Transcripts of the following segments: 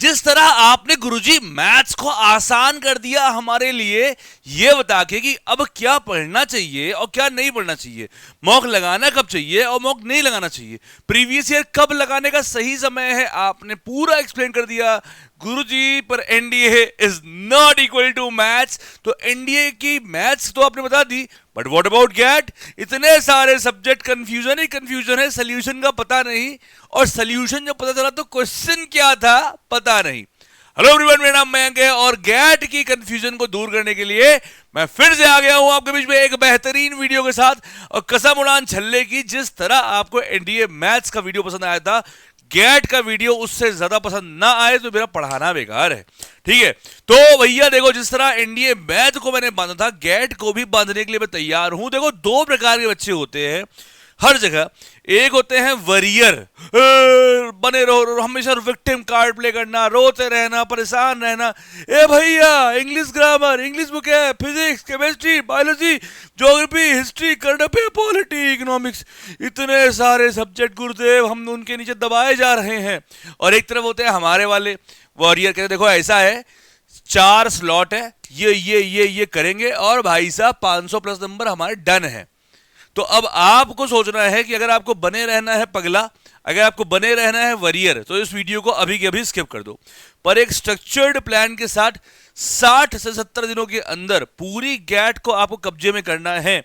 जिस तरह आपने गुरुजी मैथ्स को आसान कर दिया हमारे लिए, ये बता के कि अब क्या पढ़ना चाहिए और क्या नहीं पढ़ना चाहिए, मॉक लगाना कब चाहिए और मॉक नहीं लगाना चाहिए, प्रीवियस ईयर कब लगाने का सही समय है, आपने पूरा एक्सप्लेन कर दिया गुरुजी। पर NDA is not equal to maths. तो एनडीए की मैथ्स तो आपने बता दी, बट व्हाट अबाउट गैट? इतने सारे सब्जेक्ट, कंफ्यूजन ही कंफ्यूजन है, सोल्यूशन का पता नहीं, और सोल्यूशन जब पता चला तो क्वेश्चन क्या था पता नहीं। हेलो एवरीवन, मेरा नाम मयंक है और गैट की कंफ्यूजन को दूर करने के लिए मैं फिर से आ गया हूं आपके बीच में एक बेहतरीन वीडियो के साथ, और कसम उड़ान छल्ले की, जिस तरह आपको एनडीए मैथ्स का वीडियो पसंद आया था, गैट का वीडियो उससे ज्यादा पसंद ना आए तो मेरा पढ़ाना बेकार है। ठीक है, तो भैया देखो, जिस तरह एनडीए मैथ को मैंने बांधा था, गैट को भी बांधने के लिए मैं तैयार हूं। देखो, दो प्रकार के बच्चे होते हैं हर जगह। एक होते हैं वरियर, बने रहो हमेशा, विक्टिम कार्ड प्ले करना, रोते रहना, परेशान रहना, ए भैया इंग्लिश ग्रामर, इंग्लिश बुक है, physics, chemistry, biology, geography, history, current affair, polity, economics, इतने सारे सब्जेक्ट गुरुदेव हम उनके नीचे दबाए जा रहे हैं। और एक तरफ होते हैं हमारे वाले वॉरियर, कहते देखो ऐसा है, 4 स्लॉट है, ये करेंगे और भाई साहब 500 प्लस नंबर हमारे डन है। तो अब आपको सोचना है कि अगर आपको बने रहना है पगला, अगर आपको बने रहना है वरियर, तो इस वीडियो को अभी के अभी स्किप कर दो। पर एक स्ट्रक्चर्ड प्लान के साथ 60 से 70 दिनों के अंदर पूरी गैट को आपको कब्जे में करना है।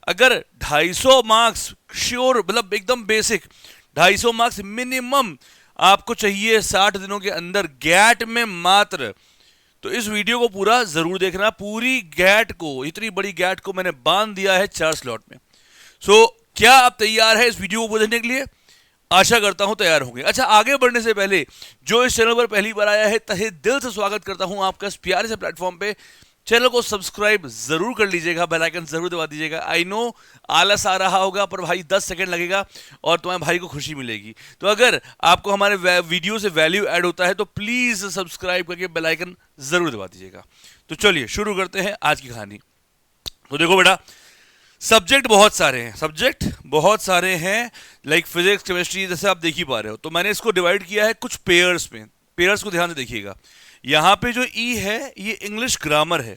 अगर 250 मार्क्स श्योर, मतलब एकदम बेसिक 250 मार्क्स मिनिमम आपको चाहिए 60 दिनों के अंदर गैट में मात्र, तो इस वीडियो को पूरा जरूर देखना। पूरी गैट को, इतनी बड़ी गैट को मैंने बांध दिया है 4 स्लॉट में। सो क्या आप तैयार है इस वीडियो को देखने के लिए? आशा करता हूं तैयार होंगे। अच्छा, आगे बढ़ने से पहले जो इस चैनल पर पहली बार आया है, तहे दिल से स्वागत करता हूं आपका इस प्यारे से प्लेटफॉर्म पे। चैनल को सब्सक्राइब जरूर कर लीजिएगा, बेल आइकन जरूर दबा दीजिएगा। आई नो आलस आ रहा होगा, पर भाई 10 सेकंड लगेगा और तुम्हारे भाई को खुशी मिलेगी। तो अगर आपको हमारे वीडियो से वैल्यू ऐड होता है तो प्लीज सब्सक्राइब करके बेल आइकन जरूर दबा दीजिएगा। तो चलिए शुरू करते हैं आज की कहानी। तो देखो बेटा, सब्जेक्ट बहुत सारे हैं, लाइक फिजिक्स, केमिस्ट्री, जैसे आप देख ही पा रहे हो। तो मैंने इसको डिवाइड किया है कुछ पेयर्स में। पेयर्स को ध्यान से देखिएगा। यहाँ पे जो ई है ये इंग्लिश ग्रामर है।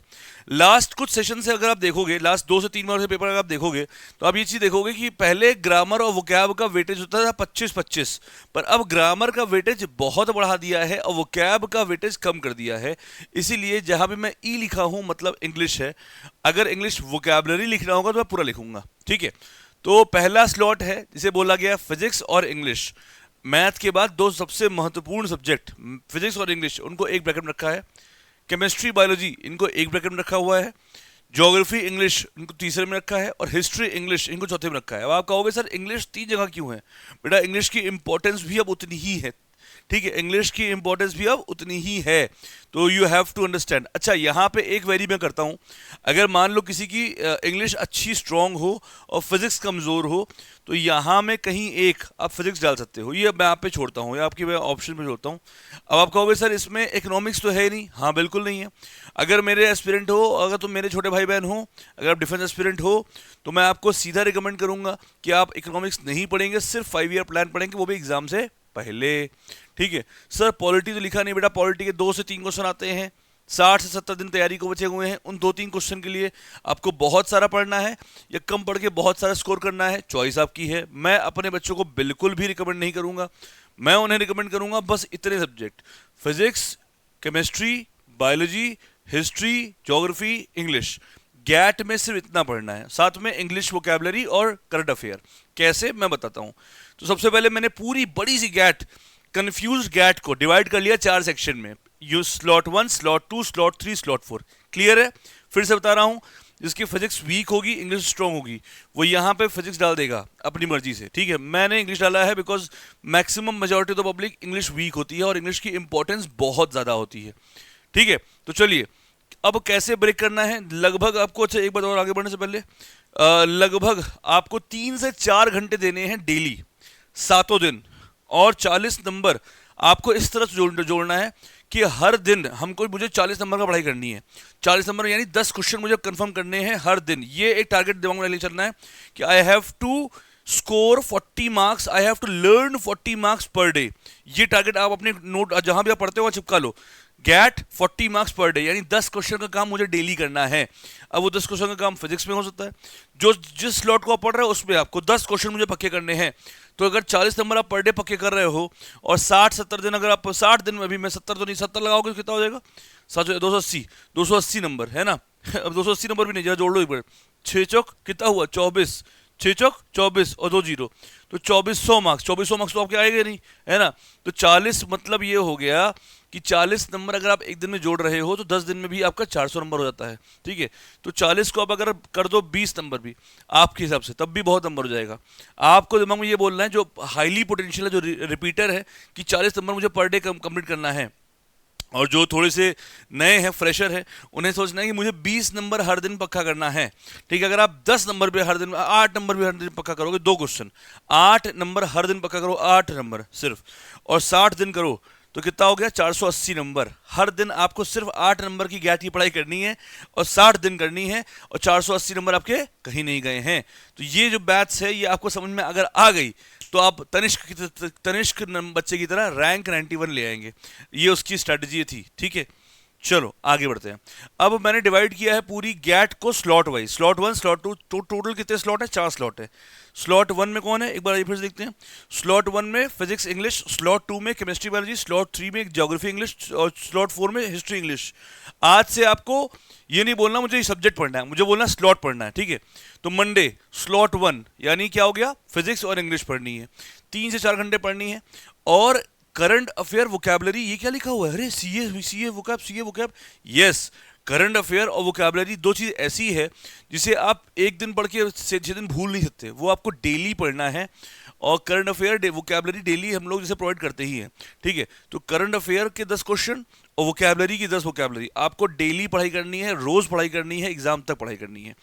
लास्ट कुछ सेशन से अगर आप देखोगे, लास्ट 2 से 3 बार से पेपर अगर आप देखोगे, तो आप ये चीज देखोगे कि पहले ग्रामर और वोकैब का वेटेज होता था 25-25, पर अब ग्रामर का वेटेज बहुत बढ़ा दिया है और वोकैब का वेटेज कम कर दिया है। इसीलिए जहां भी मैं ई लिखा हूं मतलब इंग्लिश है, अगर इंग्लिश वोकैबलरी लिखना होगा तो मैं पूरा लिखूंगा। ठीक है, तो पहला स्लॉट है जिसे बोला गया फिजिक्स और इंग्लिश। मैथ के बाद 2 सबसे महत्वपूर्ण सब्जेक्ट फिजिक्स और इंग्लिश, उनको एक ब्रैकेट में रखा है। केमिस्ट्री, बायोलॉजी, इनको एक ब्रैकेट में रखा हुआ है। ज्योग्राफी, इंग्लिश, इनको तीसरे में रखा है। और हिस्ट्री, इंग्लिश, इनको चौथे में रखा है। अब आप कहोगे सर इंग्लिश 3 जगह क्यों है? बेटा, इंग्लिश की इंपॉर्टेंस भी अब उतनी ही है। ठीक है, इंग्लिश की इंपॉर्टेंस भी अब उतनी ही है, तो यू हैव टू अंडरस्टैंड। अच्छा, यहाँ पे एक वेरी मैं करता हूँ, अगर मान लो किसी की इंग्लिश अच्छी स्ट्रांग हो और फिजिक्स कमजोर हो, तो यहाँ में कहीं एक आप फिजिक्स डाल सकते हो। ये मैं आप पे छोड़ता हूँ, या आपकी मैं ऑप्शन पे छोड़ता हूँ। अब आप कहोगे सर इसमें इकोनॉमिक्स तो है नहीं। हाँ, बिल्कुल नहीं है। अगर मेरे एस्पिरेंट हो, अगर तुम मेरे छोटे भाई बहन हो, अगर आप डिफेंस एस्पिरेंट हो, तो मैं आपको सीधा रिकमेंड करूंगा कि आप इकोनॉमिक्स नहीं पढ़ेंगे, सिर्फ 5 ईयर प्लान पढ़ेंगे, वो भी एग्जाम से पहले। ठीक है सर, पॉलिटी तो लिखा नहीं। बेटा, पॉलिटी के 2 से 3 क्वेश्चन आते हैं, 60 से 70 दिन तैयारी को बचे हुए हैं। उन 2-3 क्वेश्चन के लिए आपको बहुत सारा पढ़ना है या कम पढ़ के बहुत सारा स्कोर करना है, चॉइस आपकी है। मैं अपने बच्चों को बिल्कुल भी रिकमेंड नहीं करूंगा। मैं उन्हें रिकमेंड करूंगा बस इतने subject, physics, chemistry, biology, history, geography, English. GAT में सिर्फ इतना पढ़ना है, साथ में इंग्लिश वोकैबुलरी और करंट अफेयर। कैसे, मैं बताता हूं। तो सबसे पहले मैंने पूरी बड़ी सी गैट, कंफ्यूज गैट को डिवाइड कर लिया 4 सेक्शन में। You slot 1, slot 2, slot 3, slot 4। Clear है? फिर से बता रहा हूं, जिसकी फिजिक्स वीक होगी, इंग्लिश स्ट्रांग होगी, वो यहाँ पे फिजिक्स डाल देगा अपनी मर्जी से। ठीक है, मैंने इंग्लिश डाला है because maximum majority of the public English weak होती है और इंग्लिश की इंपॉर्टेंस बहुत ज्यादा होती है। ठीक है, तो चलिए अब कैसे ब्रेक करना है। लगभग आपको, अच्छा एक बात और आगे बढ़ने से पहले, लगभग आपको 3 से 4 घंटे देने हैं डेली, 7 दिन, और 40 नंबर आपको इस तरह जोड़ना है कि हर दिन मुझे 40 नंबर का पढ़ाई करनी है। 40 नंबर यानी 10 क्वेश्चन मुझे कंफर्म करने हैं हर दिन। ये एक टारगेट दिमाग में लेके चलना है कि I have to score 40 marks, I have to learn 40 marks per day. ये टारगेट आप अपने नोट जहां भी आप पढ़ते हो वहां चिपका लो। गेट 40 मार्क्स पर डे, यानी 10 क्वेश्चन का काम मुझे डेली करना है। अब वो 10 क्वेश्चन का काम फिजिक्स में हो सकता है, जो जिस स्लॉट को आप पढ़ रहे हो उसमें आपको 10 क्वेश्चन मुझे पक्के करने हैं। तो अगर 40 नंबर आप पर डे पक्के कर रहे हो और 60-70 दिन, अगर आप 60 दिन में भी, मैं 70 तो नहीं 70 लगाओगे तो कितना हो जाएगा, 280 नंबर है ना। अब 280 नंबर भी नहीं, जरा जोड़ लो एक बार, 6 चौक कितना हुआ 24, 6 चौक 24 और 2 जीरो, तो 2400 मार्क्स, 2400 मार्क्स तो आपके आएंगे नहीं, है ना। तो 40 मतलब ये हो गया कि 40 नंबर अगर आप एक दिन में जोड़ रहे हो तो 10 दिन में भी आपका 400 नंबर हो जाता है, ठीक है। तो 40 को आप अगर कर दो 20 नंबर भी आपके हिसाब से, तब भी बहुत नंबर हो जाएगा। आपको दिमाग में ये बोलना है, जो हाईली पोटेंशियल है, जो रिपीटर है, कि 40 नंबर मुझे पर डे कंप्लीट करना है। और जो थोड़े से नए हैं, फ्रेशर है, उन्हें सोचना है कि मुझे 20 नंबर हर दिन पक्का करना है, ठीक है। अगर आप 10 नंबर पे हर दिन, 8 नंबर भी हर दिन पक्का करोगे, 2 क्वेश्चन, 8 नंबर हर दिन पक्का करो, 8 नंबर सिर्फ, और 60 दिन करो तो कितना हो गया 480 नंबर। हर दिन आपको सिर्फ 8 नंबर की ज्ञात की पढ़ाई करनी है और 60 दिन करनी है, और 480 नंबर आपके कहीं नहीं गए हैं। तो ये जो बैच है, ये आपको समझ में अगर आ गई तो आप तनिष्क बच्चे की तरह रैंक 91 ले आएंगे। ये उसकी स्ट्रेटजी थी, ठीक है। चलो आगे बढ़ते हैं। अब मैंने डिवाइड किया है पूरी गैट को slot wise, slot 1 slot 2, total कितने स्लॉट है, 4 स्लॉट है। स्लॉट 1 में कौन है, एक बार फिर से देखते हैं। स्लॉट 1 में फिजिक्स इंग्लिश, स्लॉट 2 में केमिस्ट्री बायोलॉजी, स्लॉट 3 में ज्योग्राफी इंग्लिश, और स्लॉट 4 में हिस्ट्री इंग्लिश। आज से आपको ये नहीं बोलना मुझे ये सब्जेक्ट पढ़ना है, मुझे बोलना स्लॉट पढ़ना है, ठीक है। तो मंडे स्लॉट 1 यानी क्या हो गया, फिजिक्स और इंग्लिश पढ़नी है, 3 से 4 घंटे पढ़नी है। और करंट अफेयर वोकैबुलरी, ये क्या लिखा हुआ है, अरे CA vocab, yes, current affair और वोकैबुलरी दो चीज़ ऐसी है जिसे आप एक दिन पढ़ के 6 दिन भूल नहीं सकते, वो आपको डेली पढ़ना है। और करंट अफेयर वोकैबुलरी डेली हम लोग जैसे प्रोवाइड करते ही हैं, ठीक है। तो करंट अफेयर के 10 क्वेश्चन और वोकैबुलरी की 10 वोकैबुलरी आपको डेली पढ़ाई करनी है, रोज पढ़ाई करनी है, एग्जाम तक पढ़ाई करनी है,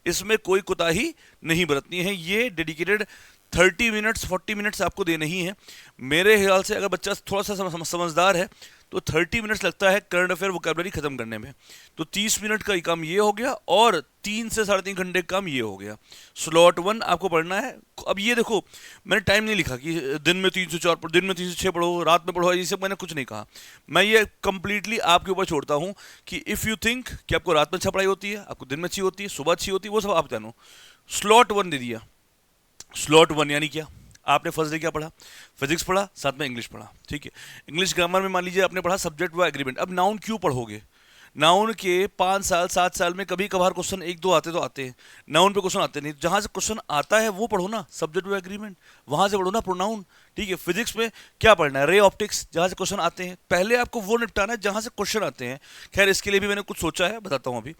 इसमें कोई कोताही नहीं बरतनी है। ये डेडिकेटेड 30 मिनट्स 40 मिनट्स आपको देने ही है। मेरे ख्याल से अगर बच्चा थोड़ा सा समझदार है तो 30 मिनट्स लगता है करंट अफेयर वोकैबुलरी खत्म करने में। तो 30 मिनट का काम ये हो गया, और 3 से 3.5 घंटे का काम ये हो गया। स्लॉट 1 आपको पढ़ना है। अब ये देखो, मैंने टाइम नहीं लिखा कि दिन में 3 से 4 पढ़ो, दिन में 3 से 6 पढ़ो, रात में पढ़ो, ये सब मैंने कुछ नहीं कहा। मैं ये कंप्लीटली आपके ऊपर छोड़ता हूँ कि इफ़ यू थिंक कि आपको रात में अच्छा पढ़ाई होती है, आपको दिन में अच्छी होती है, सुबह अच्छी होती है, वो सब आप जानो। स्लॉट 1 दे दिया। स्लॉट 1 यानी क्या, आपने फर्स्ट डे क्या पढ़ा, फिजिक्स पढ़ा, साथ में इंग्लिश पढ़ा, ठीक है। इंग्लिश ग्रामर में मान लीजिए आपने पढ़ा सब्जेक्ट व एग्रीमेंट। अब नाउन क्यों पढ़ोगे, नाउन के 5 साल 7 साल में कभी कभार क्वेश्चन 1-2 आते तो आते हैं, नाउन पे क्वेश्चन आते नहीं। जहां से क्वेश्चन आता है वो पढ़ो ना, सब्जेक्ट व एग्रीमेंट, वहां से पढ़ो ना प्रोनाउन, ठीक है। फिजिक्स में क्या पढ़ना है, रे ऑप्टिक्स, जहां से क्वेश्चन आते हैं, पहले आपको वो निपटाना है जहां से क्वेश्चन आते हैं। खैर इसके लिए भी मैंने कुछ सोचा है, बताता हूं अभी।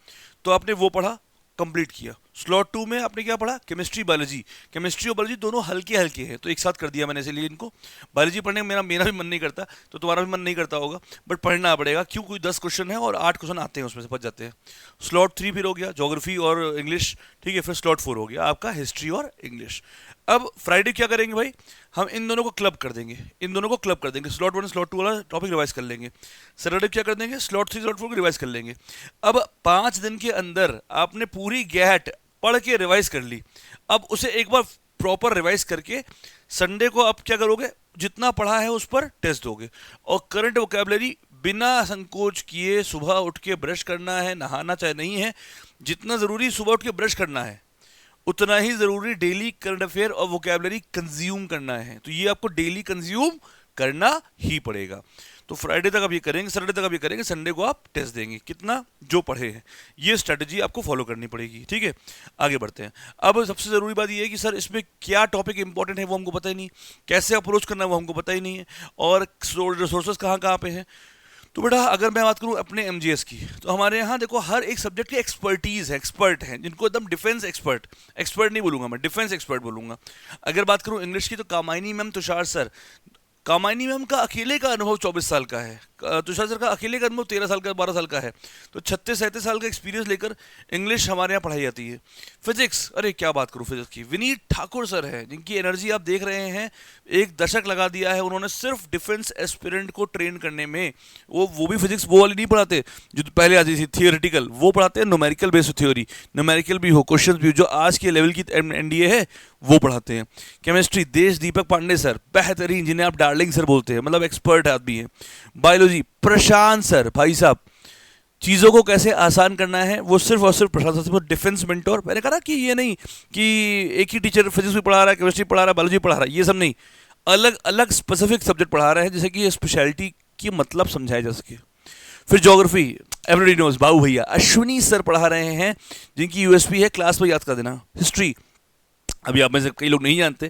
तो आपने वो पढ़ा, कंप्लीट किया। स्लॉट 2 में आपने क्या पढ़ा, केमिस्ट्री बायोलॉजी। केमिस्ट्री और बायोलॉजी दोनों हल्के हल्के हैं, तो एक साथ कर दिया मैंने, इसलिए इनको बायोलॉजी पढ़ने में मेरा भी मन नहीं करता, तो तुम्हारा भी मन नहीं करता होगा, बट पढ़ना पड़ेगा। क्यों, कोई 10 क्वेश्चन है और 8 क्वेश्चन आते हैं उसमें से बच जाते हैं। स्लॉट 3 फिर हो गया ज्योग्राफी और इंग्लिश, ठीक है। फिर स्लॉट 4 हो गया आपका हिस्ट्री और इंग्लिश। अब फ्राइडे क्या करेंगे भाई, हम इन दोनों को क्लब कर देंगे, इन दोनों को क्लब कर देंगे। स्लॉट 1 स्लॉट 2 वाला टॉपिक रिवाइज कर लेंगे। सैटरडे क्या कर देंगे, स्लॉट 3 स्लॉट 4 को रिवाइज कर लेंगे। अब 5 दिन के अंदर आपने पूरी गैट पढ़ के रिवाइज कर ली। अब उसे एक बार प्रॉपर रिवाइज करके संडे को आप क्या करोगे, जितना पढ़ा है उस पर टेस्ट दोगे। और करंट वोकैबुलरी बिना संकोच किए सुबह उठ के ब्रश करना है, नहाना चाहे नहीं है, जितना ज़रूरी सुबह उठ के ब्रश करना है उतना ही ज़रूरी डेली करंट अफेयर और वोकैबुलरी कंज्यूम करना है। तो ये आपको डेली कंज्यूम करना ही पड़ेगा। तो फ्राइडे तक आप ये करेंगे, सैटरडे तक आप ये करेंगे, संडे को आप टेस्ट देंगे कितना जो पढ़े हैं। ये स्ट्रेटजी आपको फॉलो करनी पड़ेगी, ठीक है। आगे बढ़ते हैं। अब सबसे ज़रूरी बात ये है कि सर इसमें क्या टॉपिक इंपॉर्टेंट है वो हमको पता ही नहीं, कैसे अप्रोच करना है वो हमको पता ही नहीं है, और रिसोर्सेज कहाँ कहाँ पे हैं। तो बेटा अगर मैं बात करूं अपने एमजीएस की, तो हमारे यहाँ देखो हर एक सब्जेक्ट की एक्सपर्टीज है, एक्सपर्ट हैं जिनको एकदम डिफेंस एक्सपर्ट नहीं बोलूंगा मैं, डिफेंस एक्सपर्ट बोलूंगा। अगर बात करूं इंग्लिश की, तो Kamayani ma'am, Tushar sir. Kamayani ma'am का अकेले का अनुभव 24 साल का है, तुषार सर का अकेले का अनुभव 13 साल का 12 साल का है, तो 36-37 साल का एक्सपीरियंस लेकर इंग्लिश हमारे यहाँ पढ़ाई जाती है। फिजिक्स, अरे क्या बात करूँ फिजिक्स की, विनीत ठाकुर सर है जिनकी एनर्जी आप देख रहे हैं, 1 दशक लगा दिया है उन्होंने सिर्फ डिफेंस एस्पिरेंट को ट्रेन करने में। वो भी फिजिक्स वो वाली नहीं पढ़ाते जो तो पहले आती थी थियोरेटिकल, वो पढ़ाते हैं न्यूमेरिकल बेस्ड थ्योरी, न्यूमेरिकल भी हो, क्वेश्चन भी हो, जो आज के लेवल की एनडीए है वो पढ़ाते हैं। केमिस्ट्री देश दीपक पांडे सर बेहतरीन, जिन्हें आप डार्लिंग सर बोलते हैं, मतलब एक्सपर्ट आदमी है। बायोलॉजी प्रशांत सर, भाई साहब चीज़ों को कैसे आसान करना है वो सिर्फ और सिर्फ प्रशांत सर। डिफेंस मेंटोर, मैंने कहा कि ये नहीं कि एक ही टीचर फिजिक्स भी पढ़ा रहा है, केमिस्ट्री पढ़ा रहा है, बायोलॉजी पढ़ा रहा है, ये सब नहीं, अलग अलग स्पेसिफिक सब्जेक्ट पढ़ा रहे हैं जिससे कि ये स्पेशलिटी की मतलब समझाया जा सके। फिर ज्योग्राफी एवरीबॉडी नोज, बाबू भैया अश्विनी सर पढ़ा रहे हैं जिनकी यूएसपी है क्लास में याद कर देना। हिस्ट्री, अभी आप में से कई लोग नहीं जानते,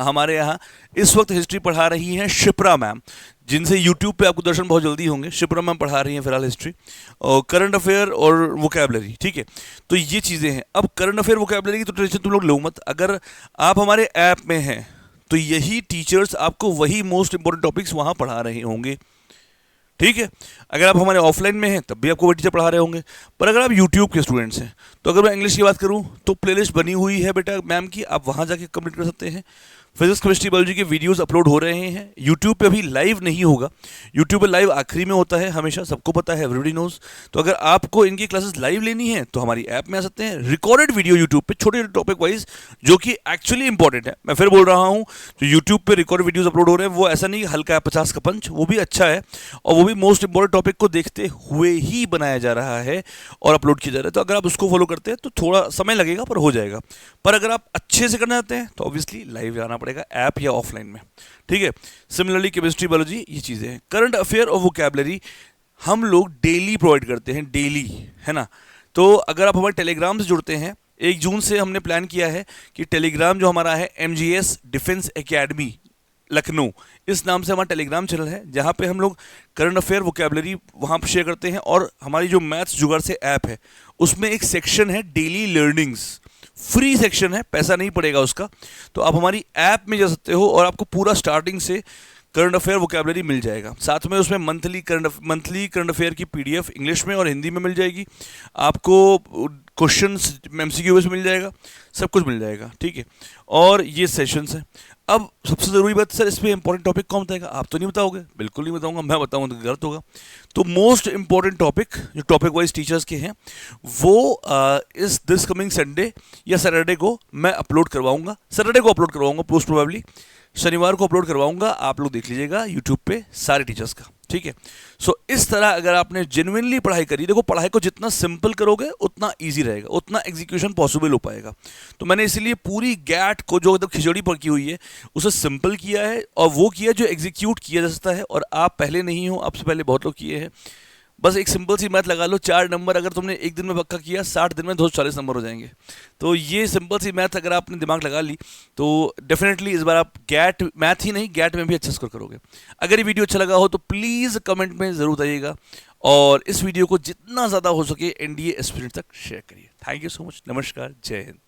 हमारे यहाँ इस वक्त हिस्ट्री पढ़ा रही हैं शिप्रा मैम, जिनसे यूट्यूब पे आपको दर्शन बहुत जल्दी होंगे। शिप्रा मैम पढ़ा रही हैं फिलहाल हिस्ट्री और करंट अफेयर और वोकैबलरी, ठीक है। तो ये चीज़ें हैं। अब करंट अफेयर वोकैबलरी की तो टेंशन तुम लोग लो मत, अगर आप हमारे ऐप में हैं तो यही टीचर्स आपको वही मोस्ट इंपॉर्टेंट टॉपिक्स वहाँ पढ़ा रहे होंगे, ठीक है। अगर आप हमारे ऑफलाइन में हैं तब भी आपको वही टीचर पढ़ा रहे होंगे, पर अगर आप यूट्यूब के स्टूडेंट्स हैं तो अगर मैं इंग्लिश की बात करूं तो प्लेलिस्ट बनी हुई है बेटा मैम की, आप वहां जाके कंप्लीट कर सकते हैं। फिजिक्स केमिस्ट्री बायोलॉजी के वीडियोस अपलोड हो रहे हैं यूट्यूब पे, अभी लाइव नहीं होगा, यूट्यूब पे लाइव आखिरी में होता है हमेशा, सबको पता है, एवरीबॉडी नोज। तो अगर आपको इनकी क्लासेस लाइव लेनी है तो हमारी ऐप में आ सकते हैं। रिकॉर्डेड वीडियो यूट्यूब पे छोटे छोटे टॉपिक वाइज जो कि एक्चुअली इंपॉर्टेंट है, मैं फिर बोल रहा हूँ, जो यूट्यूब पे रिकॉर्ड वीडियोज अपलोड हो रहे हैं वो ऐसा नहीं हल्का है 50 का पंच, वो भी अच्छा है और वो भी मोस्ट इंपॉर्टेंट टॉपिक को देखते हुए ही बनाया जा रहा है और अपलोड किया जा रहा है। तो अगर आप उसको फॉलो करते हैं तो थोड़ा समय लगेगा पर हो जाएगा, पर अगर आप अच्छे से करना चाहते हैं तो ऑब्वियसली लाइव जाना पड़ेगा ऐप या ऑफलाइन में, ठीक है। सिमिलरली केमिस्ट्री बायोलॉजी ये चीज़ें हैं। करंट अफेयर और वोकैबलरी हम लोग डेली प्रोवाइड करते हैं, डेली, है ना। तो अगर आप हमारे टेलीग्राम से जुड़ते हैं, 1 जून से हमने प्लान किया है कि टेलीग्राम जो हमारा है MGS डिफेंस एकेडमी लखनऊ, इस नाम से हमारा टेलीग्राम चैनल है, जहाँ पे हम लोग करंट अफेयर वोकैबलरी वहाँ पर शेयर करते हैं। और हमारी जो मैथ्स जुगाड़ से ऐप है उसमें एक सेक्शन है डेली लर्निंग्स, फ्री सेक्शन है, पैसा नहीं पड़ेगा उसका, तो आप हमारी ऐप में जा सकते हो और आपको पूरा स्टार्टिंग से करंट अफेयर वोकैबलरी मिल जाएगा। साथ में उसमें मंथली करंट अफेयर की PDF इंग्लिश में और हिंदी में मिल जाएगी, आपको क्वेश्चंस MCQ में मिल जाएगा, सब कुछ मिल जाएगा, ठीक है। और ये सेशंस हैं। अब सबसे ज़रूरी बात सर, इसमें इंपॉर्टेंट टॉपिक कौन बताएगा? आप तो नहीं बताओगे, बिल्कुल नहीं बताऊंगा, मैं बताऊंगा तो गलत होगा। तो मोस्ट इंपॉर्टेंट टॉपिक जो टॉपिक वाइज टीचर्स के हैं वो इस दिस कमिंग संडे या सैटरडे को मैं अपलोड करवाऊंगा, सैटरडे को अपलोड करवाऊंगा पोस्ट प्रोबेबली, शनिवार को अपलोड करवाऊंगा, आप लोग देख लीजिएगा यूट्यूब पे सारे टीचर्स का, ठीक है। सो इस तरह अगर आपने जेन्युइनली पढ़ाई करी, देखो पढ़ाई को जितना सिंपल करोगे उतना इजी रहेगा, उतना एग्जीक्यूशन पॉसिबल हो पाएगा। तो मैंने इसीलिए पूरी गैट को जो एकदम खिचड़ी पकी हुई है उसे सिंपल किया है और वो किया जो एग्जीक्यूट किया जा सकता है। और आप पहले नहीं हो, आपसे पहले बहुत लोग किए हैं। बस एक सिंपल सी मैथ लगा लो, 4 नंबर अगर तुमने एक दिन में पक्का किया, 60 दिन में 240 नंबर हो जाएंगे। तो ये सिंपल सी मैथ अगर आपने दिमाग लगा ली तो डेफिनेटली इस बार आप गैट मैथ ही नहीं गैट में भी अच्छा स्कोर करोगे। अगर ये वीडियो अच्छा लगा हो तो प्लीज़ कमेंट में ज़रूर बताइएगा और इस वीडियो को जितना ज़्यादा हो सके NDA एस्पिरेंट तक शेयर करिए। थैंक यू सो मच, नमस्कार, जय हिंद।